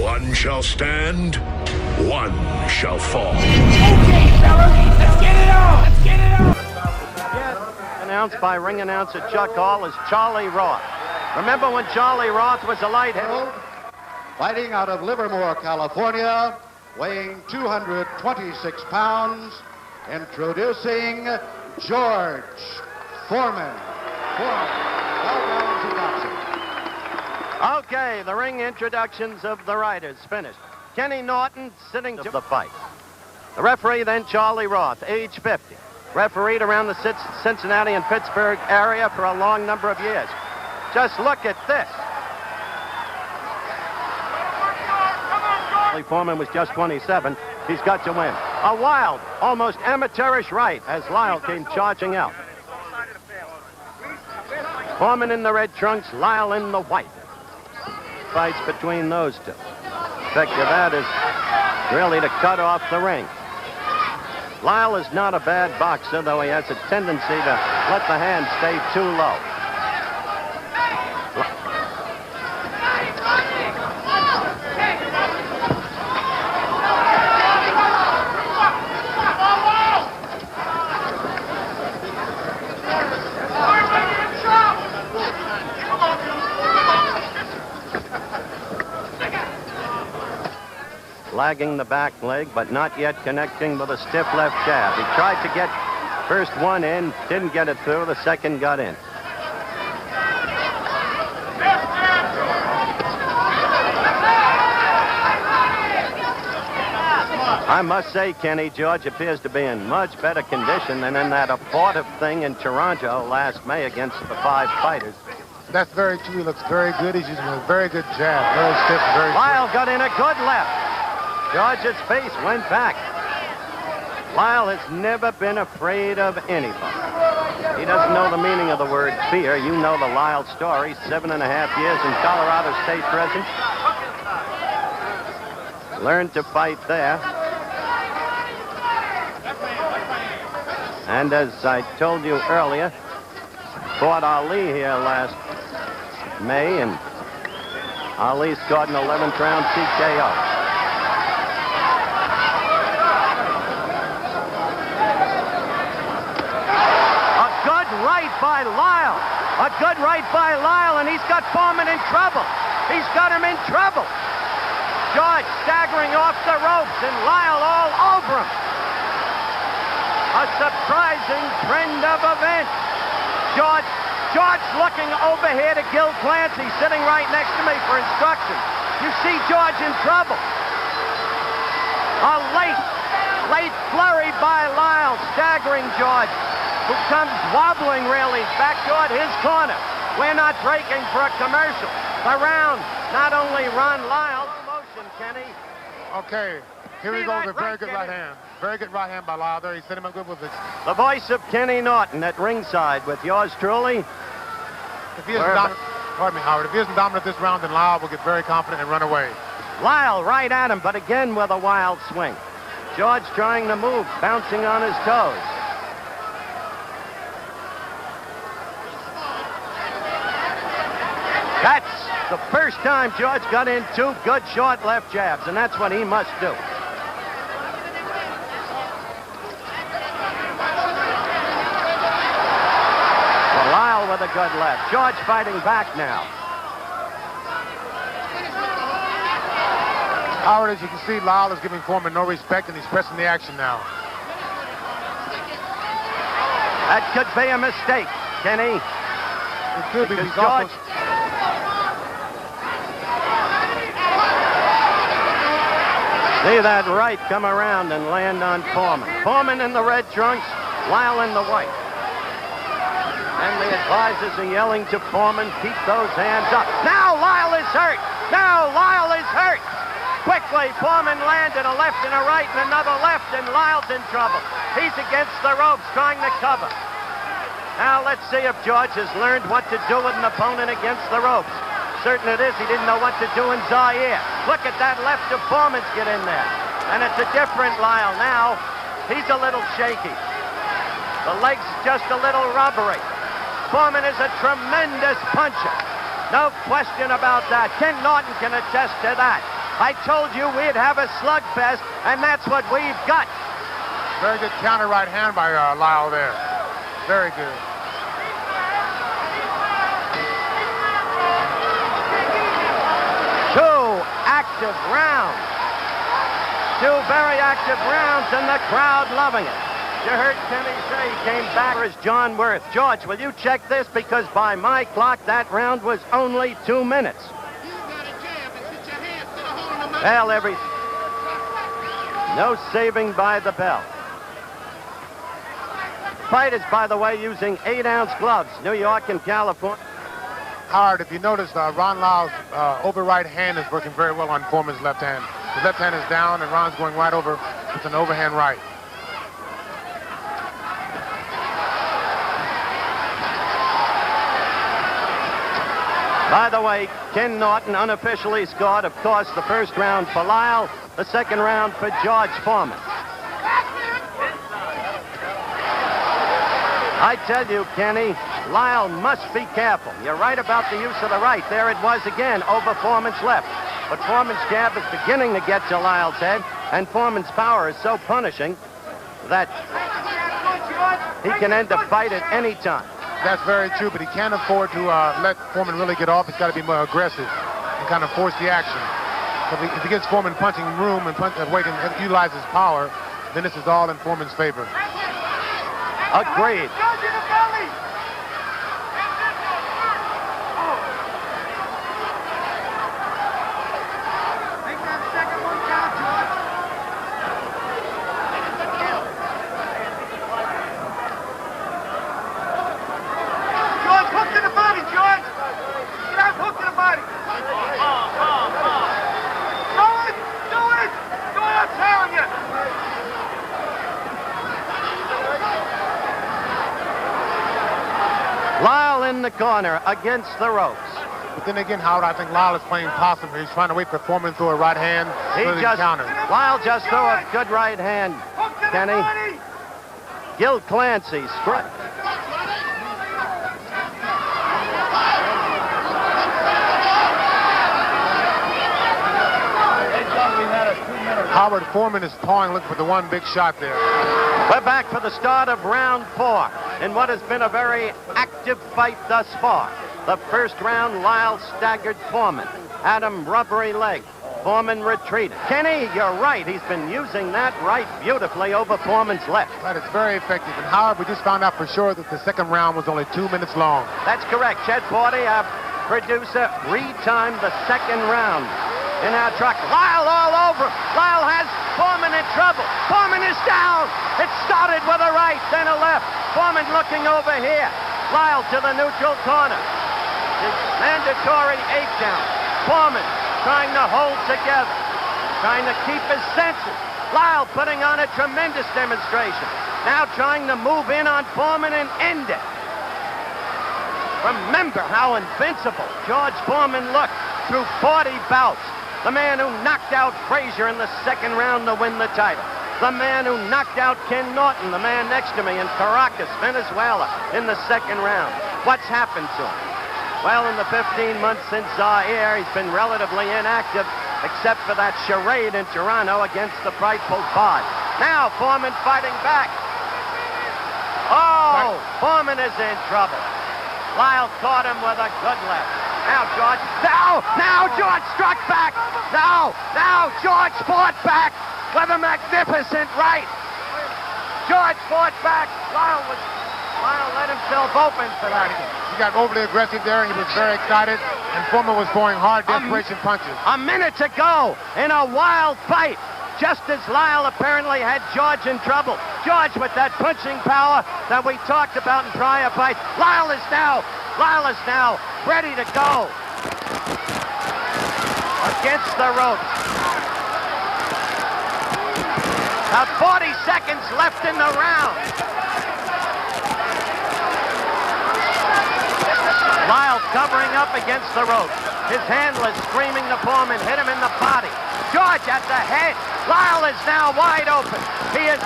One shall stand, one shall fall. Okay, fellas, let's get it on! Let's get it on! Announced by ring announcer Chuck Hall as Charlie Roth. Remember when Charlie Roth was a light heavyweight? Fighting out of Livermore, California, weighing 226 pounds, introducing George Foreman. Okay, the ring introductions of the riders finished. Kenny Norton sitting to the fight. The referee then Charlie Roth, age 50. Refereed around the Cincinnati and Pittsburgh area for a long number of years. Just look at this. Foreman was just 27. He's got to win. A wild, almost amateurish right as Lyle came charging out. Foreman in the red trunks, Lyle in the white. Fights between those two. Effect of that is really to cut off the ring. Lyle is not a bad boxer, though he has a tendency to let the hand stay too low. Lagging the back leg, but not yet connecting with a stiff left jab. He tried to get first one in, didn't get it through, the second got in. I must say, Kenny, George appears to be in much better condition than in that abortive thing in Toronto last May against the 5 fighters. That's very true. He looks very good. He's using a very good jab. Very stiff, very Lyle got in a good left. George's face went back. Lyle has never been afraid of anybody. He doesn't know the meaning of the word fear. You know the Lyle story. 7.5 years in Colorado State prison. Learned to fight there. And as I told you earlier, fought Ali here last May, and Ali scored an 11th round TKO. By Lyle. A good right by Lyle, and he's got Foreman in trouble. He's got him in trouble. George staggering off the ropes, and Lyle all over him. A surprising trend of events. George looking over here to Gil Clancy, sitting right next to me for instructions. You see George in trouble. A late flurry by Lyle, staggering George, who comes wobbling really back toward his corner. We're not breaking for a commercial. The round, not only Ron Lyle, motion, Kenny. Okay, here we go with a very good right hand. Very good right hand by Lyle there. He set him up good with it. The voice of Kenny Norton at ringside with yours truly. If he isn't dominant, pardon me, Howard, if he isn't dominant this round, then Lyle will get very confident and run away. Lyle right at him, but again with a wild swing. George trying to move, bouncing on his toes. That's the first time George got in 2 good short left jabs, and that's what he must do. Well, Lyle with a good left. George fighting back now. Howard, as you can see, Lyle is giving Foreman no respect, and he's pressing the action now. That could be a mistake, Kenny. It could be. George... See that right come around and land on Foreman. Foreman in the red trunks, Lyle in the white. And the advisors are yelling to Foreman, keep those hands up. Now Lyle is hurt! Now Lyle is hurt! Quickly, Foreman landed a left and a right and another left, and Lyle's in trouble. He's against the ropes trying to cover. Now let's see if George has learned what to do with an opponent against the ropes. Certain it is, he didn't know what to do in Zaire. Look at that left of Foreman's get in there. And it's a different Lyle now. He's a little shaky. The leg's just a little rubbery. Foreman is a tremendous puncher. No question about that. Ken Norton can attest to that. I told you we'd have a slugfest, and that's what we've got. Very good counter right hand by Lyle there. Very good. Two active rounds. Two very active rounds, and the crowd loving it. You heard Kenny say he came back as John Worth. George, will you check this? Because by my clock, that round was only 2 minutes. Well, no saving by the bell. Fighters, by the way, using 8-ounce gloves, New York and California. Howard, if you notice, Ron Lyle's over right hand is working very well on Foreman's left hand. His left hand is down, and Ron's going right over with an overhand right. By the way, Ken Norton unofficially scored, of course, the first round for Lyle, the second round for George Foreman. I tell you, Kenny, Lyle must be careful. You're right about the use of the right. There it was again, over Foreman's left. But Foreman's jab is beginning to get to Lyle's head, and Foreman's power is so punishing that he can end the fight at any time. That's very true, but he can't afford to let Foreman really get off. He's got to be more aggressive and kind of force the action. So if he gets Foreman punching room and wait and utilize his power, then this is all in Foreman's favor. Agreed. Lyle in the corner against the ropes. But then again, Howard, I think Lyle is playing possum here. He's trying to wait for Foreman to throw a right hand. Lyle just threw a good right hand, Kenny. Gil Clancy struck. Howard, Foreman is pawing, looking for the one big shot there. We're back for the start of round 4 in what has been a very active fight thus far. The first round, Lyle staggered Foreman. Adam rubbery leg. Foreman retreated. Kenny, you're right. He's been using that right beautifully over Foreman's left. That is very effective. And Howard, we just found out for sure that the second round was only 2 minutes long. That's correct. Chet Forty, our producer, retimed the second round. In our truck, Lyle all over. Lyle has Foreman in trouble. Foreman is down. It started with a right, then a left. Foreman looking over here. Lyle to the neutral corner. The mandatory 8 count. Foreman trying to hold together, trying to keep his senses. Lyle putting on a tremendous demonstration. Now trying to move in on Foreman and end it. Remember how invincible George Foreman looked through 40 bouts. The man who knocked out Frazier in the second round to win the title. The man who knocked out Ken Norton, the man next to me in Caracas, Venezuela, in the second round. What's happened to him? Well, in the 15 months since Zaire, he's been relatively inactive, except for that charade in Toronto against the frightful Bod. Now Foreman fighting back. Oh, Foreman is in trouble. Lyle caught him with a good left. Now George, now George struck back. Now George fought back with a magnificent right. George fought back. Lyle let himself open for that. He got overly aggressive there, and he was very excited, and Foreman was throwing hard desperation punches. A minute to go in a wild fight, just as Lyle apparently had George in trouble. George with that punching power that we talked about in prior fights. Lyle is now ready to go against the ropes. About 40 seconds left in the round. Lyle covering up against the ropes. His handler screaming to Foreman, hit him in the body. George at the head. Lyle is now wide open. He is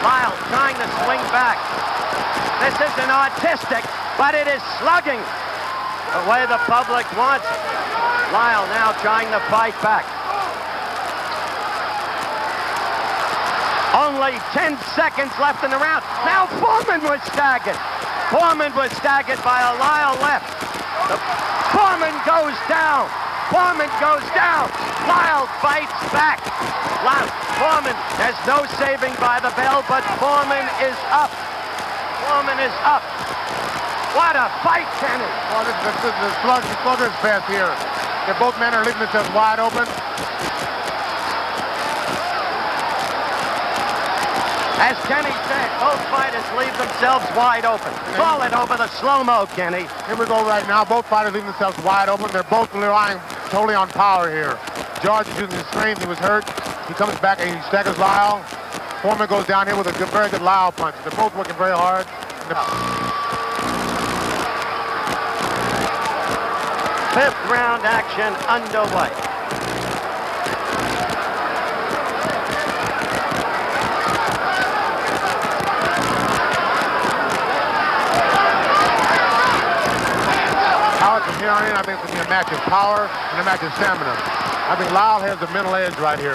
Lyle trying to swing back. This isn't artistic, but it is slugging. the way the public wants it. Lyle now trying to fight back. Only 10 seconds left in the round. Now Foreman was staggered. Foreman was staggered by a Lyle left. Foreman goes down. Foreman goes down. Lyle fights back. Foreman has no saving by the bell, but Foreman is up. Foreman is up. What a fight, Kenny. Well, this is the slugger's fest here. Both men are leaving themselves wide open. As Kenny said, both fighters leave themselves wide open. Call it over the slow-mo, Kenny. Here we go right now. Both fighters leaving themselves wide open. They're both relying totally on power here. George is using his strength. He was hurt. He comes back and he staggers Lyle. Foreman goes down here with a very good Lyle punch. They're both working very hard. Fifth round action underway. From here on in, I think it's going to be a match of power and a match of stamina. I think Lyle has the mental edge right here.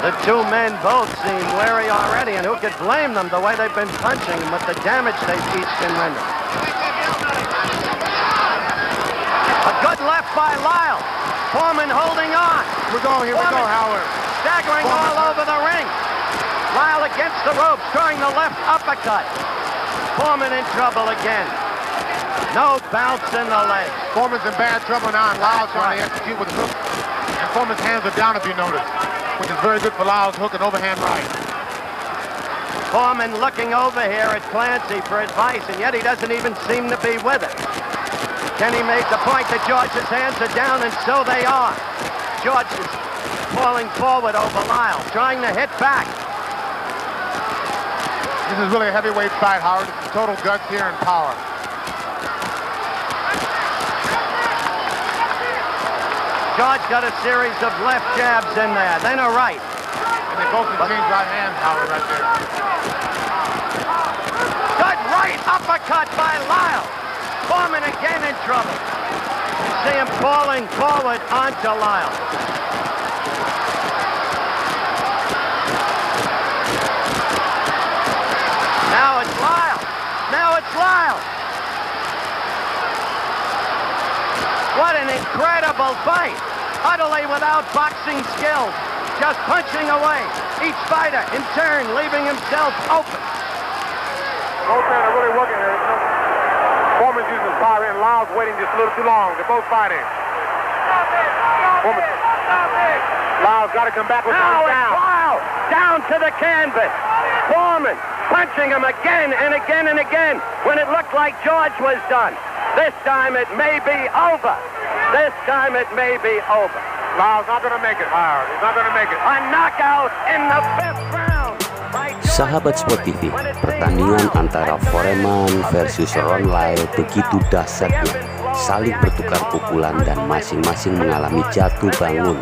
The two men both seem wary already, and who could blame them the way they've been punching and with the damage they've each been rendering. A good left by Lyle. Foreman holding on. Here we go, Howard. Staggering all over the ring. Lyle against the ropes, throwing the left uppercut. Foreman in trouble again. No bounce in the legs. Foreman's in bad trouble now, and Lyle's trying to execute with the hook. And Foreman's hands are down, if you notice, which is very good for Lyle's hook and overhand right. Foreman looking over here at Clancy for advice, and yet he doesn't even seem to be with it. Kenny made the point that George's hands are down, and so they are. George is falling forward over Lyle, trying to hit back. This is really a heavyweight fight, Howard. It's total guts here and power. George got a series of left jabs in there, then a right. And they both exchange right hands, Howard, right there. Good right uppercut by Lyle. Foreman again in trouble. You see him falling forward onto Lyle. Now it's Lyle. Now it's Lyle. What an incredible fight. Utterly without boxing skills. Just punching away. Each fighter in turn leaving himself open. Both men are really working here. Foreman's using his power and Lyle's waiting just a little too long. They're both fighting. Foreman. Lyle's got to come back with now one down. Lyle down to the canvas. Foreman punching him again and again and again when it looked like George was done. This time it may be over. This time it may be over. Lyle's not going to make it, Howard. He's not going to make it. A knockout in the fifth round. Sahabat Sport TV, pertandingan antara Foreman versus Ron Lyle begitu dahsyatnya, saling bertukar pukulan dan masing-masing mengalami jatuh bangun.